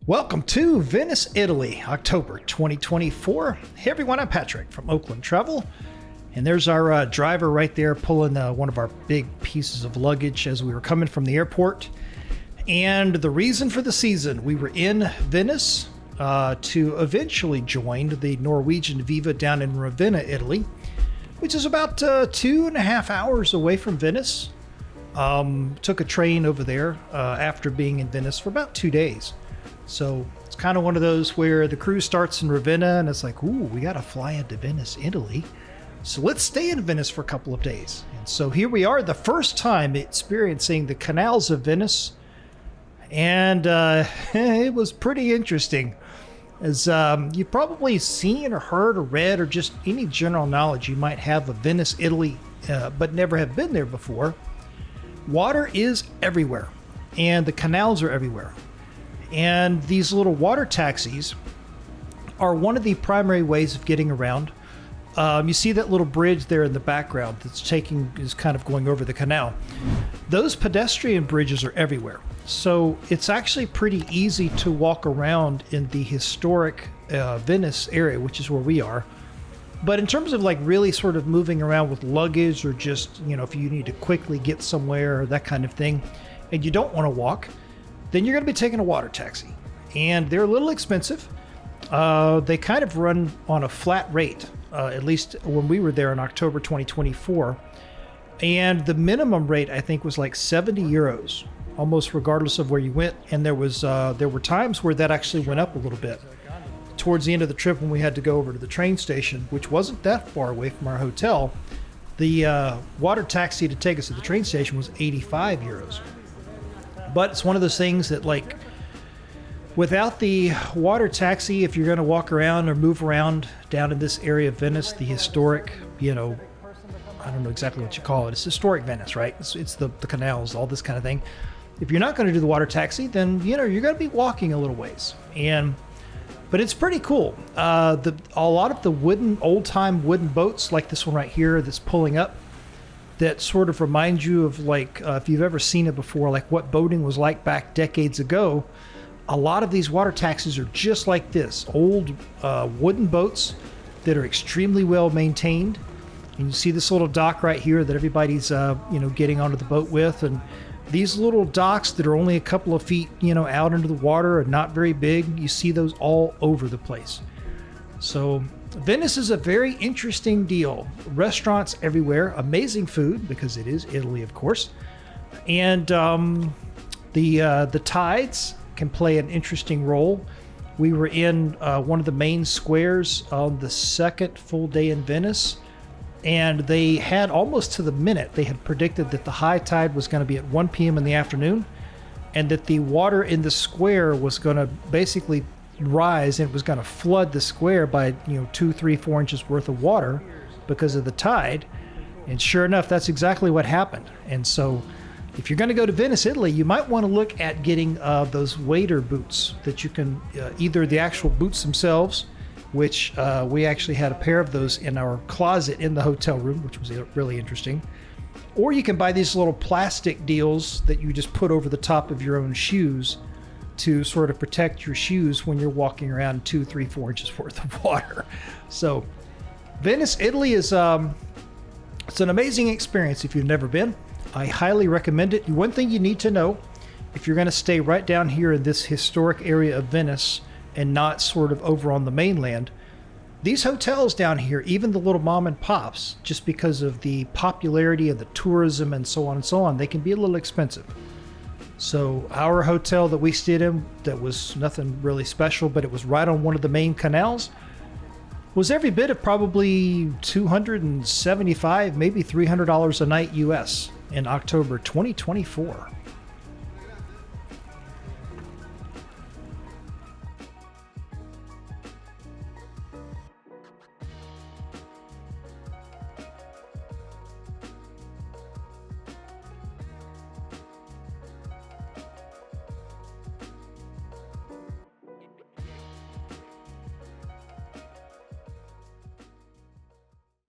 Welcome to Venice, Italy, October 2024. Hey everyone, I'm Patrick from Oakland Travel, and there's our driver right there pulling one of our big pieces of luggage as we were coming from the airport. And the reason for the season, we were in Venice to eventually join the Norwegian Viva down in Ravenna, Italy, which is about 2.5 hours away from Venice. Took a train over there after being in Venice for about 2 days. So it's kind of one of those where the cruise starts in Ravenna and it's like, ooh, we got to fly into Venice, Italy. So let's stay in Venice for a couple of days. And so here we are, the first time experiencing the canals of Venice. And it was pretty interesting. As you've probably seen or heard or read or just any general knowledge you might have of Venice, Italy, but never have been there before. Water is everywhere and the canals are everywhere. And these little water taxis are one of the primary ways of getting around. You see that little bridge there in the background is kind of going over the canal. Those pedestrian bridges are everywhere. So it's actually pretty easy to walk around in the historic Venice area, which is where we are. But in terms of like really sort of moving around with luggage or just, if you need to quickly get somewhere or that kind of thing, and you don't want to walk, then you're going to be taking a water taxi. And they're a little expensive. They kind of run on a flat rate, at least when we were there in October 2024. And the minimum rate, I think, was like 70 euros, almost regardless of where you went. And there were times where that actually went up a little bit. Towards the end of the trip when we had to go over to the train station, which wasn't that far away from our hotel, the water taxi to take us to the train station was 85 euros. But it's one of those things that, like, without the water taxi, if you're going to walk around or move around down in this area of Venice, the historic, I don't know exactly what you call it. It's historic Venice, right? It's the canals, all this kind of thing. If you're not going to do the water taxi, then, you're going to be walking a little ways. But it's pretty cool. A lot of the old-time wooden boats, like this one right here that's pulling up, that sort of reminds you of, like, if you've ever seen it before, like what boating was like back decades ago. A lot of these water taxis are just like this, old wooden boats that are extremely well maintained. And you see this little dock right here that everybody's getting onto the boat with, and these little docks that are only a couple of feet out into the water and not very big. You see those all over the place. So Venice is a very interesting deal. Restaurants everywhere, amazing food because it is Italy, of course, and the tides can play an interesting role. We were in one of the main squares on the second full day in Venice, and they had almost to the minute, they had predicted that the high tide was going to be at 1 p.m. in the afternoon, and that the water in the square was going to basically rise and it was going to flood the square by 2, 3, 4 inches worth of water because of the tide. And sure enough, that's exactly what happened. And so if you're going to go to Venice, Italy, you might want to look at getting those wader boots that you can, either the actual boots themselves, which we actually had a pair of those in our closet in the hotel room, which was really interesting. Or you can buy these little plastic deals that you just put over the top of your own shoes to sort of protect your shoes when you're walking around 2, 3, 4 inches worth of water. So Venice, Italy is it's an amazing experience if you've never been. I highly recommend it. One thing you need to know, if you're going to stay right down here in this historic area of Venice and not sort of over on the mainland, these hotels down here, even the little mom and pops, just because of the popularity of the tourism and so on, they can be a little expensive. So our hotel that we stayed in, that was nothing really special, but it was right on one of the main canals, was every bit of probably $275, maybe $300 a night US in October 2024.